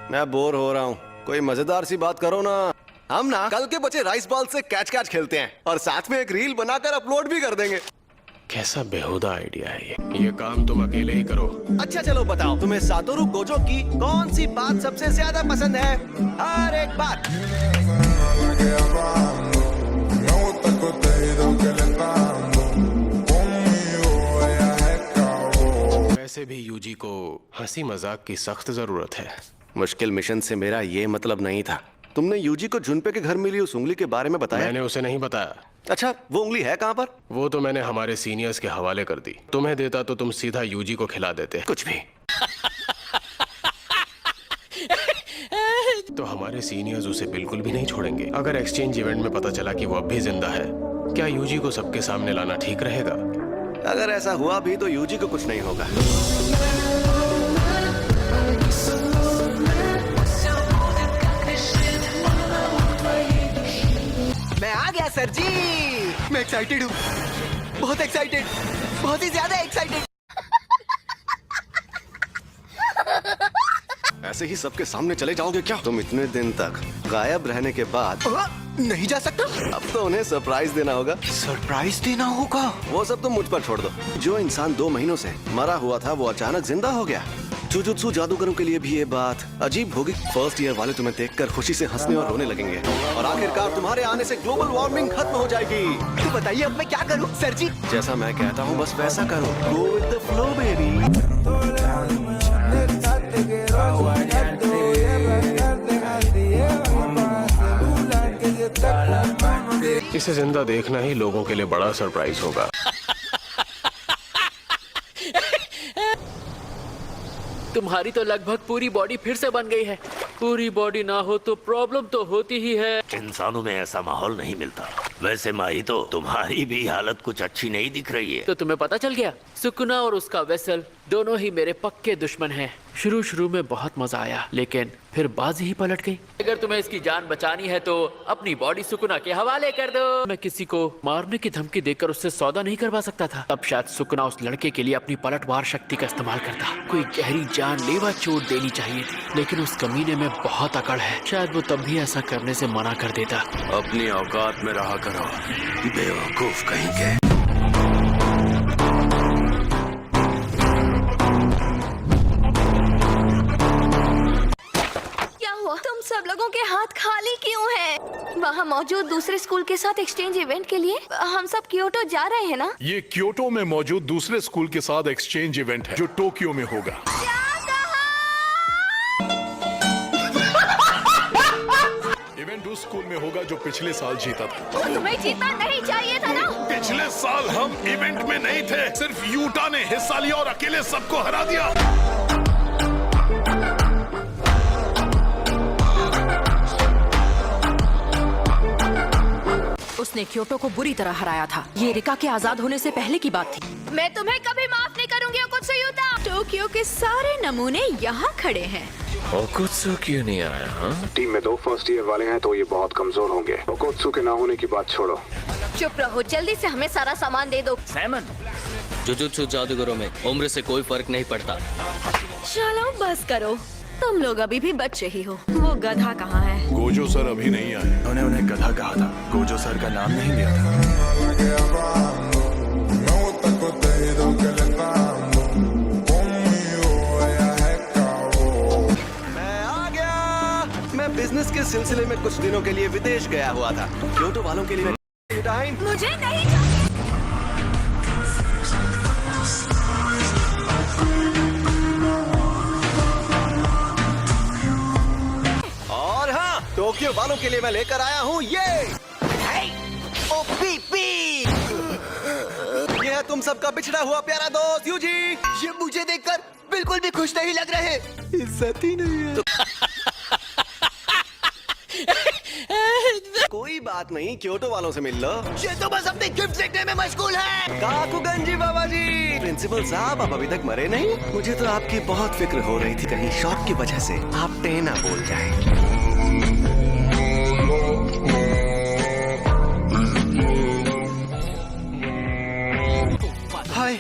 मैं बोर हो रहा हूँ, कोई मजेदार सी बात करो ना। हम ना कल के बचे राइस बॉल से कैच कैच खेलते हैं और साथ में एक रील बनाकर अपलोड भी कर देंगे। कैसा बेहुदा आइडिया है ये काम तुम अकेले ही करो। अच्छा चलो बताओ, तुम्हें सातोरु गोजो की कौन सी बात सबसे ज्यादा पसंद है? हर एक बात। वैसे भी यूजी को हंसी मजाक की सख्त जरूरत है। मुश्किल मिशन से मेरा ये मतलब नहीं था। तुमने यूजी को जुनपे के घर मिली उस उंगली के बारे में बताया? मैंने उसे नहीं बताया। अच्छा, वो उंगली है कहाँ पर? वो तो मैंने हमारे सीनियर्स के हवाले कर दी। तुम्हें देता तो तुम सीधा यूजी को खिला देते। कुछ भी। तो हमारे सीनियर्स उसे बिल्कुल भी नहीं छोड़ेंगे। अगर एक्सचेंज इवेंट में पता चला कि वो अब भी जिंदा है, क्या यूजी को सबके सामने लाना ठीक रहेगा? अगर ऐसा हुआ भी तो यूजी को कुछ नहीं होगा। मैं आ गया सर जी। मैं एक्साइटेड हूँ, बहुत एक्साइटेड, बहुत ही ज्यादा एक्साइटेड। ऐसे ही सबके सामने चले जाओगे क्या? तुम इतने दिन तक गायब रहने के बाद नहीं जा सकता। अब तो उन्हें सरप्राइज देना होगा। सरप्राइज देना होगा? वो सब तुम मुझ पर छोड़ दो। जो इंसान 2 महीनों से मरा हुआ था वो अचानक जिंदा हो गया। जुजुत्सु जादूगरों के लिए भी ये बात अजीब होगी। फर्स्ट ईयर वाले तुम्हें देखकर खुशी से हंसने और रोने लगेंगे और आखिरकार तुम्हारे आने से ग्लोबल वार्मिंग खत्म हो जाएगी। तो बताइए अब मैं क्या करूं सर जी? जैसा मैं कहता हूँ बस वैसा करो। Go with the flow baby. इसे जिंदा देखना ही लोगों के लिए बड़ा सरप्राइज होगा। तुम्हारी तो लगभग पूरी बॉडी फिर से बन गई है। पूरी बॉडी ना हो तो प्रॉब्लम तो होती ही है। इंसानों में ऐसा माहौल नहीं मिलता। वैसे माही तो तुम्हारी भी हालत कुछ अच्छी नहीं दिख रही है। तो तुम्हें पता चल गया? सुकुना और उसका वेसल दोनों ही मेरे पक्के दुश्मन हैं। शुरू में बहुत मजा आया, लेकिन फिर बाजी ही पलट गई। अगर तुम्हें इसकी जान बचानी है तो अपनी बॉडी सुकुना के हवाले कर दो। मैं किसी को मारने की धमकी देकर उससे सौदा नहीं करवा सकता था। अब शायद सुकुना उस लड़के के लिए अपनी पलटवार शक्ति का इस्तेमाल करता। कोई गहरी जानलेवा चोट देनी चाहिए थी, लेकिन उस कमीने में बहुत अकड़ है। शायद वो तब भी ऐसा करने से मना कर देता। अपनी औकात में रहा करो, बेवकूफ कहीं के। तुम सब लोगों के हाथ खाली क्यों हैं? वहाँ मौजूद दूसरे स्कूल के साथ एक्सचेंज इवेंट के लिए हम सब क्योटो जा रहे हैं ना? ये क्योटो में मौजूद दूसरे स्कूल के साथ एक्सचेंज इवेंट है जो टोक्यो में होगा। इवेंट उस स्कूल में होगा जो पिछले साल जीता था। तो तुम्हें जीतना नहीं चाहिए था ना? पिछले साल हम इवेंट में नहीं थे, सिर्फ यूटा ने हिस्सा लिया और अकेले सबको हरा दिया। उसने क्योटो को बुरी तरह हराया था। ये रिका के आजाद होने से पहले की बात थी। मैं तुम्हें कभी माफ नहीं करूंगी ओकुत्सुयुता। टोक्यो के सारे नमूने यहाँ खड़े हैं। ओकुत्सु क्यों नहीं आया? हाँ? टीम में 2 फर्स्ट ईयर वाले हैं तो ये बहुत कमजोर होंगे। ओकुत्सु के ना होने की बात छोड़ो। चुप रहो, जल्दी से हमें सारा सामान दे दो। सैमन, जुजुत्सु जादूगरों में उम्र से कोई फर्क नहीं पड़ता। चलो बस करो, तुम लोग अभी भी बच्चे ही हो। वो गधा कहाँ है? गोजो सर अभी नहीं आए। उन्होंने उन्हें गधा कहा था, गोजो सर का नाम नहीं लिया था। मैं आ गया। मैं बिजनेस के सिलसिले में कुछ दिनों के लिए विदेश गया हुआ था। क्योटो वालों के लिए मुझे नहीं चाहिए। टोक्यो वालों के लिए मैं लेकर आया हूँ ये ये है तुम सबका बिछड़ा हुआ प्यारा दोस्त यूजी। ये मुझे देखकर बिल्कुल भी खुश नहीं लग रहे। इज्जत ही नहीं है। कोई बात नहीं, क्योटो वालों से मिल लो। ये तो बस अपने गिफ्ट देखने में मशगूल है। काकुगंजी बाबा जी। प्रिंसिपल साहब, आप अभी तक मरे नहीं? मुझे तो आपकी बहुत फिक्र हो रही थी, कहीं शॉक की वजह से आप टेना बोल जाए। हाय,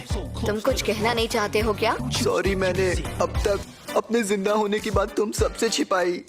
तुम कुछ कहना नहीं चाहते हो क्या? सॉरी, मैंने अब तक अपने जिंदा होने की बात तुम सबसे छिपाई।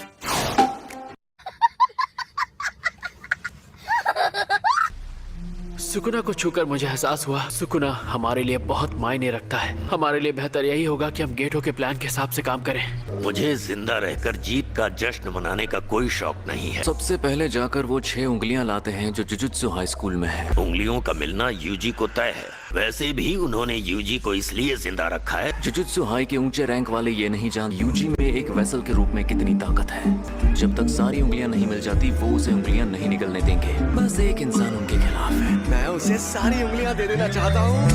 सुकुना को छूकर मुझे एहसास हुआ सुकुना हमारे लिए बहुत मायने रखता है। हमारे लिए बेहतर यही होगा कि हम गेटो के प्लान के हिसाब से काम करें। मुझे जिंदा रहकर जीत का जश्न मनाने का कोई शौक नहीं है। सबसे पहले जाकर वो 6 उंगलियां लाते हैं जो जुजुत्सु हाई स्कूल में है। उंगलियों का मिलना यूजी को तय है। वैसे भी उन्होंने यूजी को इसलिए जिंदा रखा है। जुजुत्सु हाई के ऊंचे रैंक वाले ये नहीं जानते यूजी में एक वेसल के रूप में कितनी ताकत है। जब तक सारी उंगलियां नहीं मिल जाती वो उसे उंगलियां नहीं निकलने देंगे। बस एक इंसान उनके खिलाफ है। मैं उसे सारी उंगलियां दे देना चाहता हूँ।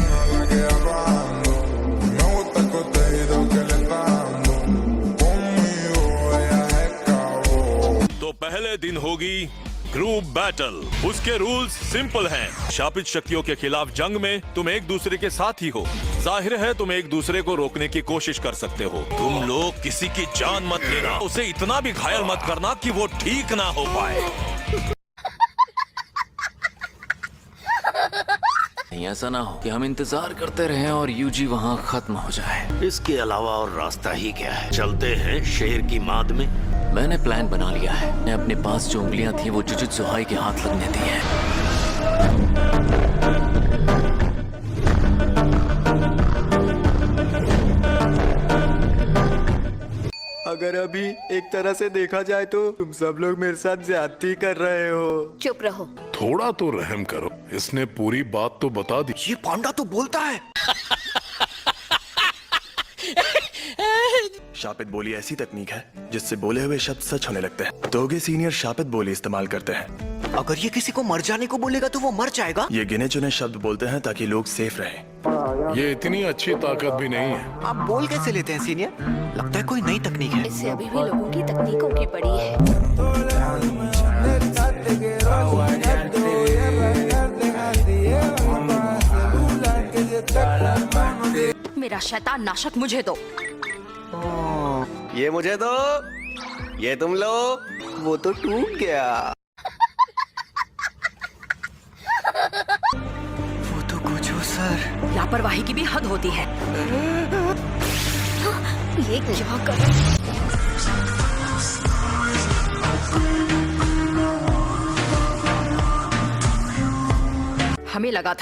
तो पहले दिन होगी ग्रुप बैटल। उसके रूल्स सिंपल हैं। शापित शक्तियों के खिलाफ जंग में तुम एक दूसरे के साथ ही हो। जाहिर है तुम एक दूसरे को रोकने की कोशिश कर सकते हो। तुम लोग किसी की जान मत लेना। उसे इतना भी घायल मत करना कि वो ठीक ना हो पाए। ऐसा ना हो कि हम इंतजार करते रहें और यूजी वहाँ खत्म हो जाए। इसके अलावा और रास्ता ही क्या है? चलते हैं शेर की माद में। मैंने प्लान बना लिया है। मैं अपने पास जो उंगलियां थी वो जुजुत्सु हाई के हाथ लगने दी हैं। अगर अभी एक तरह से देखा जाए तो तुम सब लोग मेरे साथ ज्यादती कर रहे हो। चुप रहो। थोड़ा तो रहम करो। इसने पूरी बात तो बता दी। ये पांडा तो बोलता है। शापित बोली ऐसी तकनीक है जिससे बोले हुए शब्द सच होने लगते हैं। दोगे सीनियर शापित बोली इस्तेमाल करते हैं। अगर ये किसी को मर जाने को बोलेगा तो वो मर जाएगा। ये गिने चुने शब्द बोलते हैं ताकि लोग सेफ रहें। ये इतनी अच्छी ताकत भी नहीं है। आप बोल कैसे लेते हैं सीनियर? लगता है कोई नई तकनीक है। इससे अभी भी लोगों की तकनीकों की पड़ी है। मेरा शैतान नाशक मुझे दो। ये मुझे दो, ये तुम लो। वो तो टूट गया। वो तो कुछ हो सर। लापरवाही की भी हद होती है। ये क्या कर? हमें लगा था